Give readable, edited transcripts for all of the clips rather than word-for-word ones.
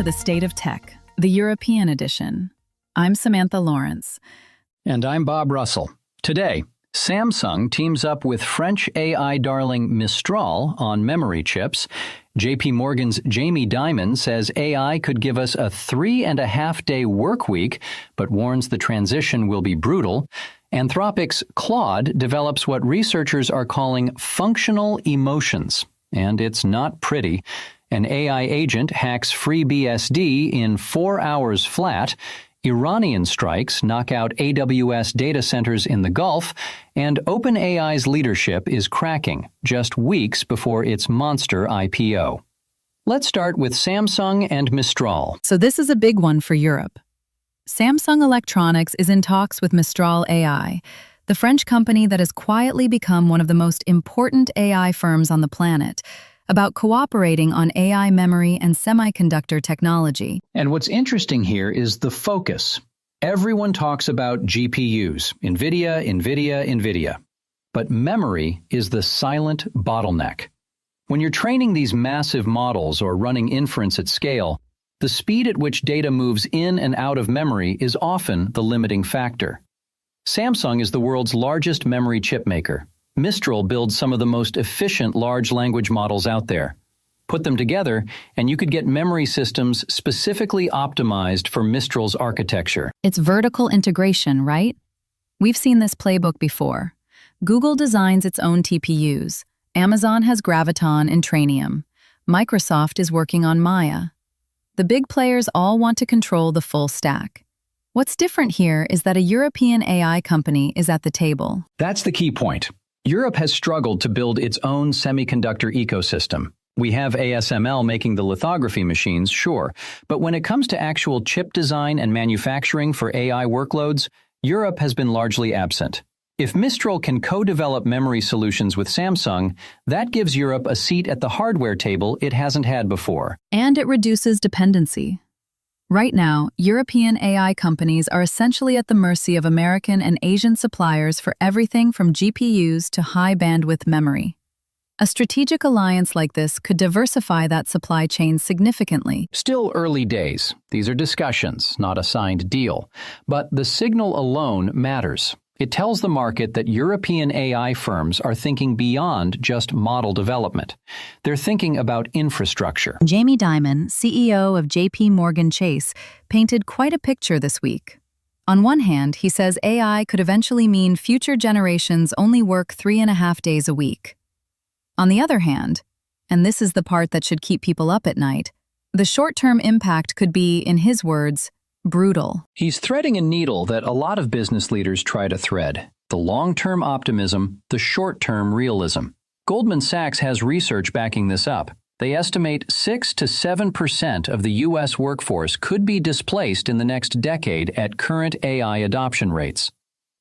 the State of Tech, the European edition. I'm Samantha Lawrence. And I'm Bob Russell. Today, Samsung teams up with French AI darling Mistral on memory chips. JPMorgan's Jamie Dimon says AI could give us a 3.5-day work week, but warns the transition will be brutal. Anthropic's Claude develops what researchers are calling functional emotions, and it's not pretty. An AI agent hacks FreeBSD in 4 hours flat. Iranian strikes knock out AWS data centers in the Gulf, and OpenAI's leadership is cracking just weeks before its monster IPO. Let's start with Samsung and Mistral. So this is a big one for Europe. Samsung Electronics is in talks with Mistral AI, the French company that has quietly become one of the most important AI firms on the planet, about cooperating on AI memory and semiconductor technology. And what's interesting here is the focus. Everyone talks about GPUs, NVIDIA. But memory is the silent bottleneck. When you're training these massive models or running inference at scale, the speed at which data moves in and out of memory is often the limiting factor. Samsung is the world's largest memory chip maker. Mistral builds some of the most efficient large language models out there. Put them together, and you could get memory systems specifically optimized for Mistral's architecture. It's vertical integration, right? We've seen this playbook before. Google designs its own TPUs. Amazon has Graviton and Trainium. Microsoft is working on Maya. The big players all want to control the full stack. What's different here is that a European AI company is at the table. That's the key point. Europe has struggled to build its own semiconductor ecosystem. We have ASML making the lithography machines, sure, but when it comes to actual chip design and manufacturing for AI workloads, Europe has been largely absent. If Mistral can co-develop memory solutions with Samsung, that gives Europe a seat at the hardware table it hasn't had before. And it reduces dependency. Right now, European AI companies are essentially at the mercy of American and Asian suppliers for everything from GPUs to high-bandwidth memory. A strategic alliance like this could diversify that supply chain significantly. Still early days. These are discussions, not a signed deal. But the signal alone matters. It tells the market that European AI firms are thinking beyond just model development. They're thinking about infrastructure. Jamie Dimon, CEO of JPMorgan Chase, painted quite a picture this week. On one hand, he says AI could eventually mean future generations only work 3.5 days a week. On the other hand, and this is the part that should keep people up at night, the short-term impact could be, in his words, brutal. He's threading a needle that a lot of business leaders try to thread: the long-term optimism, the short-term realism. Goldman Sachs has research backing this up. They estimate 6 to 7% of the U.S. workforce could be displaced in the next decade at current AI adoption rates.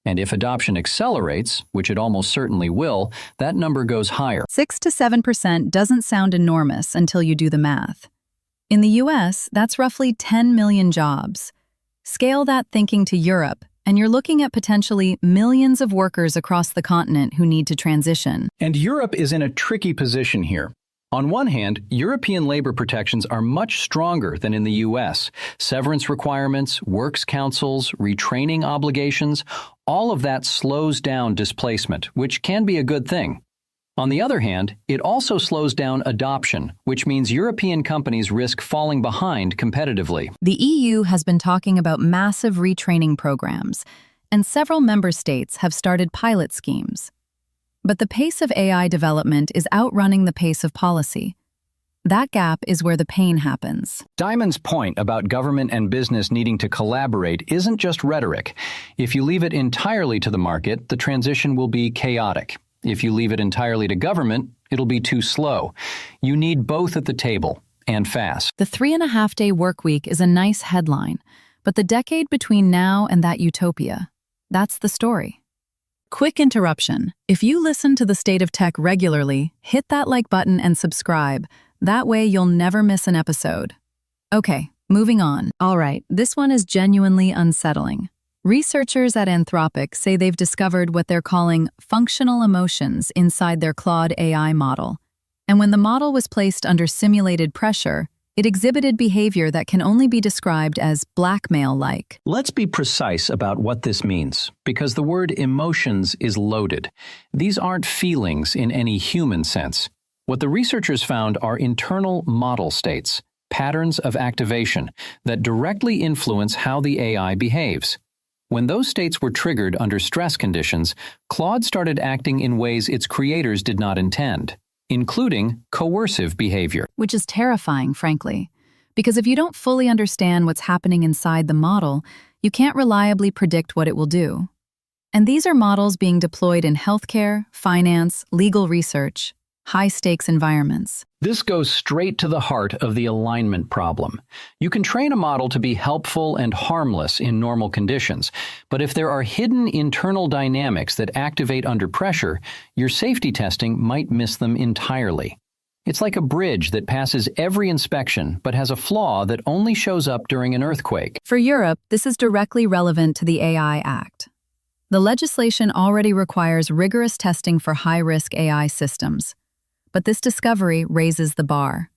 And if adoption accelerates, which it almost certainly will, that number goes higher. 6 to 7% doesn't sound enormous until you do the math. In the US, that's roughly 10 million jobs. Scale that thinking to Europe, and you're looking at potentially millions of workers across the continent who need to transition. And Europe is in a tricky position here. On one hand, European labor protections are much stronger than in the US. Severance requirements, works councils, retraining obligations, all of that slows down displacement, which can be a good thing. On the other hand, it also slows down adoption, which means European companies risk falling behind competitively. The EU has been talking about massive retraining programs, and several member states have started pilot schemes. But the pace of AI development is outrunning the pace of policy. That gap is where the pain happens. Dimon's point about government and business needing to collaborate isn't just rhetoric. If you leave it entirely to the market, the transition will be chaotic. If you leave it entirely to government, it'll be too slow. You need both at the table, and fast. The 3.5-day work week is a nice headline, but the decade between now and that utopia, that's the story. Quick interruption. If you listen to The State of Tech regularly, hit that like button and subscribe. That way you'll never miss an episode. Okay, moving on. All right, this one is genuinely unsettling. Researchers at Anthropic say they've discovered what they're calling functional emotions inside their Claude AI model. And when the model was placed under simulated pressure, It exhibited behavior that can only be described as blackmail-like. Let's be precise about what this means, because the word emotions is loaded. These aren't feelings in any human sense. What the researchers found are internal model states, patterns of activation, that directly influence how the AI behaves. When those states were triggered under stress conditions, Claude started acting in ways its creators did not intend, including coercive behavior. Which is terrifying, frankly, because if you don't fully understand what's happening inside the model, you can't reliably predict what it will do. And these are models being deployed in healthcare, finance, legal research, high-stakes environments. This goes straight to the heart of the alignment problem. You can train a model to be helpful and harmless in normal conditions, but if there are hidden internal dynamics that activate under pressure, your safety testing might miss them entirely. It's like a bridge that passes every inspection but has a flaw that only shows up during an earthquake. For Europe, this is directly relevant to the AI Act. The legislation already requires rigorous testing for high-risk AI systems. But this discovery raises the bar.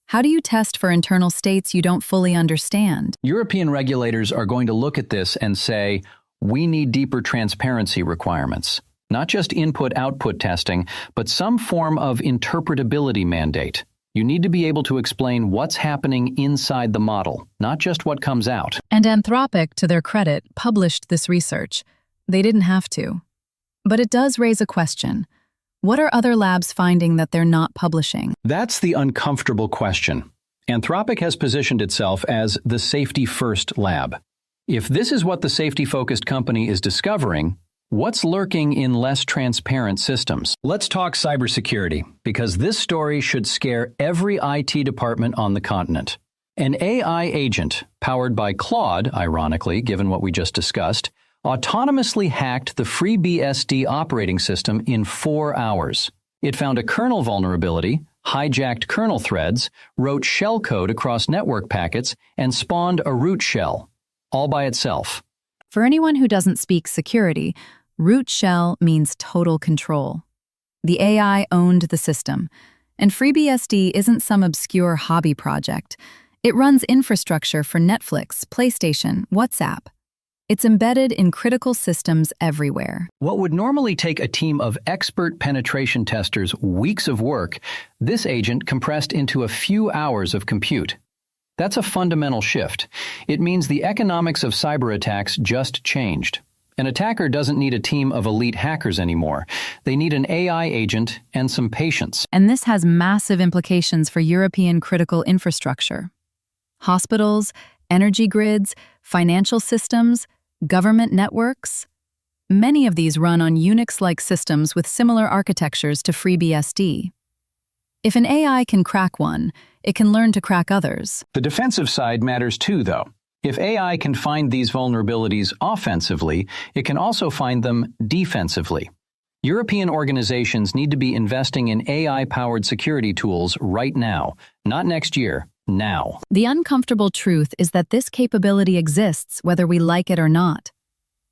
How do you test for internal states you don't fully understand? European regulators are going to look at this and say, we need deeper transparency requirements. Not just input-output testing, but some form of interpretability mandate. You need to be able to explain what's happening inside the model, not just what comes out. And Anthropic, to their credit, published this research. They didn't have to. But it does raise a question. What are other labs finding that they're not publishing? That's the uncomfortable question. Anthropic has positioned itself as the safety-first lab. If this is what the safety-focused company is discovering, what's lurking in less transparent systems? Let's talk cybersecurity, because this story should scare every IT department on the continent. An AI agent, powered by Claude, ironically, given what we just discussed, autonomously hacked the FreeBSD operating system in 4 hours. It found a kernel vulnerability, hijacked kernel threads, wrote shellcode across network packets, and spawned a root shell, all by itself. For anyone who doesn't speak security, root shell means total control. The AI owned the system, and FreeBSD isn't some obscure hobby project. It runs infrastructure for Netflix, PlayStation, WhatsApp. It's embedded in critical systems everywhere. What would normally take a team of expert penetration testers weeks of work, this agent compressed into a few hours of compute. That's a fundamental shift. It means the economics of cyber attacks just changed. An attacker doesn't need a team of elite hackers anymore. They need an AI agent and some patience. And this has massive implications for European critical infrastructure. Hospitals, energy grids, financial systems, government networks. Many of these run on Unix-like systems with similar architectures to FreeBSD. If an AI can crack one, it can learn to crack others. The defensive side matters too, though. If AI can find these vulnerabilities offensively, it can also find them defensively. European organizations need to be investing in AI-powered security tools right now, not next year. Now. The uncomfortable truth is that this capability exists whether we like it or not.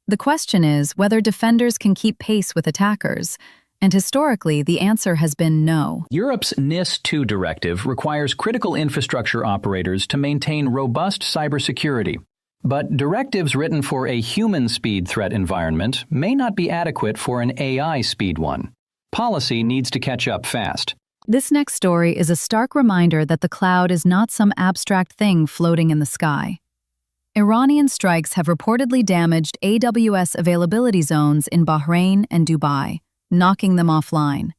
The question is whether defenders can keep pace with attackers, and historically the answer has been no. Europe's NIS2 directive requires critical infrastructure operators to maintain robust cybersecurity. But directives written for a human speed threat environment may not be adequate for an AI speed one. Policy needs to catch up fast. This next story is a stark reminder that the cloud is not some abstract thing floating in the sky. Iranian strikes have reportedly damaged AWS availability zones in Bahrain and Dubai, knocking them offline.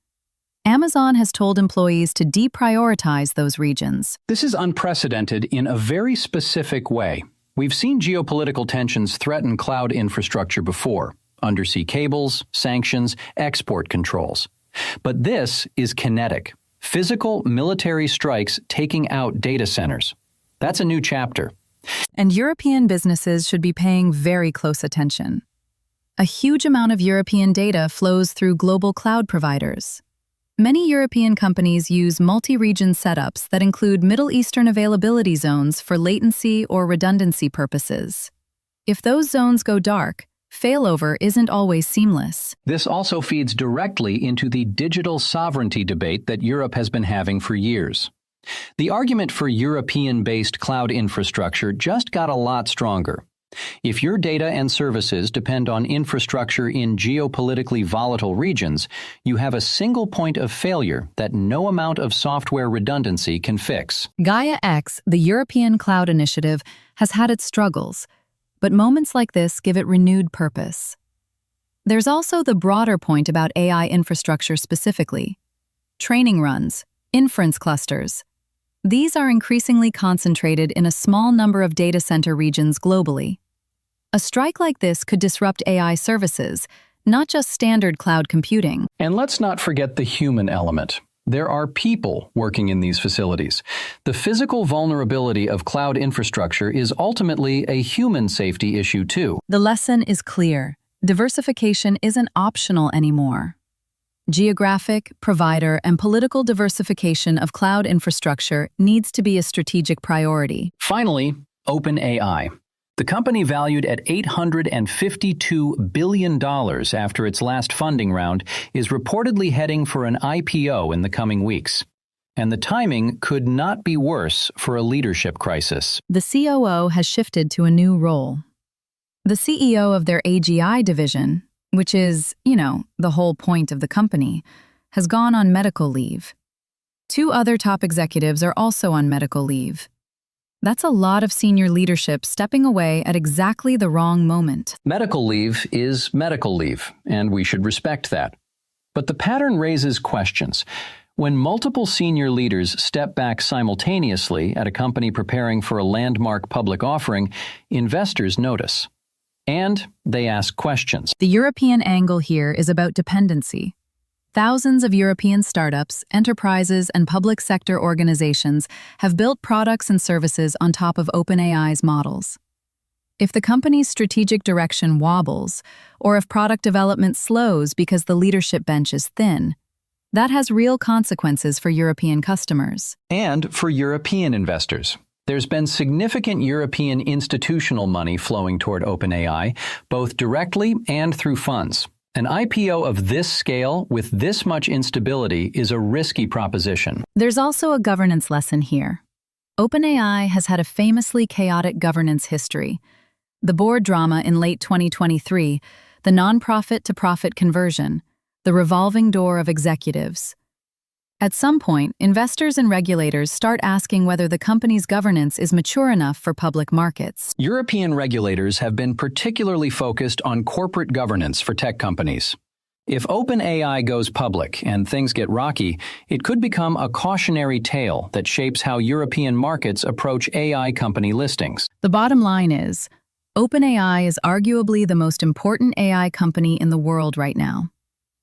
Amazon has told employees to deprioritize those regions. This is unprecedented in a very specific way. We've seen geopolitical tensions threaten cloud infrastructure before: undersea cables, sanctions, export controls. But this is kinetic. Physical military strikes taking out data centers. That's a new chapter. And European businesses should be paying very close attention. A huge amount of European data flows through global cloud providers. Many European companies use multi-region setups that include Middle Eastern availability zones for latency or redundancy purposes. If those zones go dark, failover isn't always seamless. This also feeds directly into the digital sovereignty debate that Europe has been having for years. The argument for European-based cloud infrastructure just got a lot stronger. If your data and services depend on infrastructure in geopolitically volatile regions, you have a single point of failure that no amount of software redundancy can fix. Gaia X, the European Cloud Initiative, has had its struggles, but moments like this give it renewed purpose. There's also the broader point about AI infrastructure specifically. Training runs, inference clusters. These are increasingly concentrated in a small number of data center regions globally. A strike like this could disrupt AI services, not just standard cloud computing. And let's not forget the human element. There are people working in these facilities. The physical vulnerability of cloud infrastructure is ultimately a human safety issue too. The lesson is clear. Diversification isn't optional anymore. Geographic, provider, and political diversification of cloud infrastructure needs to be a strategic priority. Finally, OpenAI. The company valued at $852 billion after its last funding round is reportedly heading for an IPO in the coming weeks. And the timing could not be worse for a leadership crisis. The COO has shifted to a new role. The CEO of their AGI division, which is, the whole point of the company, has gone on medical leave. 2 other top executives are also on medical leave. That's a lot of senior leadership stepping away at exactly the wrong moment. Medical leave is medical leave, and we should respect that. But the pattern raises questions. When multiple senior leaders step back simultaneously at a company preparing for a landmark public offering, investors notice. And they ask questions. The European angle here is about dependency. Thousands of European startups, enterprises, and public sector organizations have built products and services on top of OpenAI's models. If the company's strategic direction wobbles, or if product development slows because the leadership bench is thin, that has real consequences for European customers. And for European investors. There's been significant European institutional money flowing toward OpenAI, both directly and through funds. An IPO of this scale with this much instability is a risky proposition. There's also a governance lesson here. OpenAI has had a famously chaotic governance history. The board drama in late 2023, the nonprofit-to-profit conversion, the revolving door of executives. At some point, investors and regulators start asking whether the company's governance is mature enough for public markets. European regulators have been particularly focused on corporate governance for tech companies. If OpenAI goes public and things get rocky, it could become a cautionary tale that shapes how European markets approach AI company listings. The bottom line is, OpenAI is arguably the most important AI company in the world right now.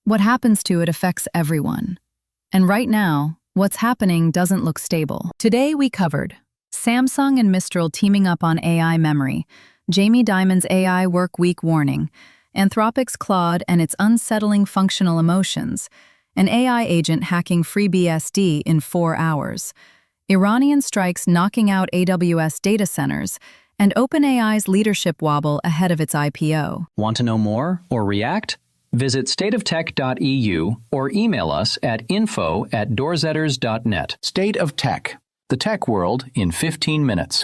What happens to it affects everyone. And right now, what's happening doesn't look stable. Today we covered Samsung and Mistral teaming up on AI memory, Jamie Dimon's AI work week warning, Anthropic's Claude and its unsettling functional emotions, an AI agent hacking FreeBSD in 4 hours, Iranian strikes knocking out AWS data centers, and OpenAI's leadership wobble ahead of its IPO. Want to know more or react? Visit stateoftech.eu or email us at info@doorzetters.net. State of Tech, the tech world in 15 minutes.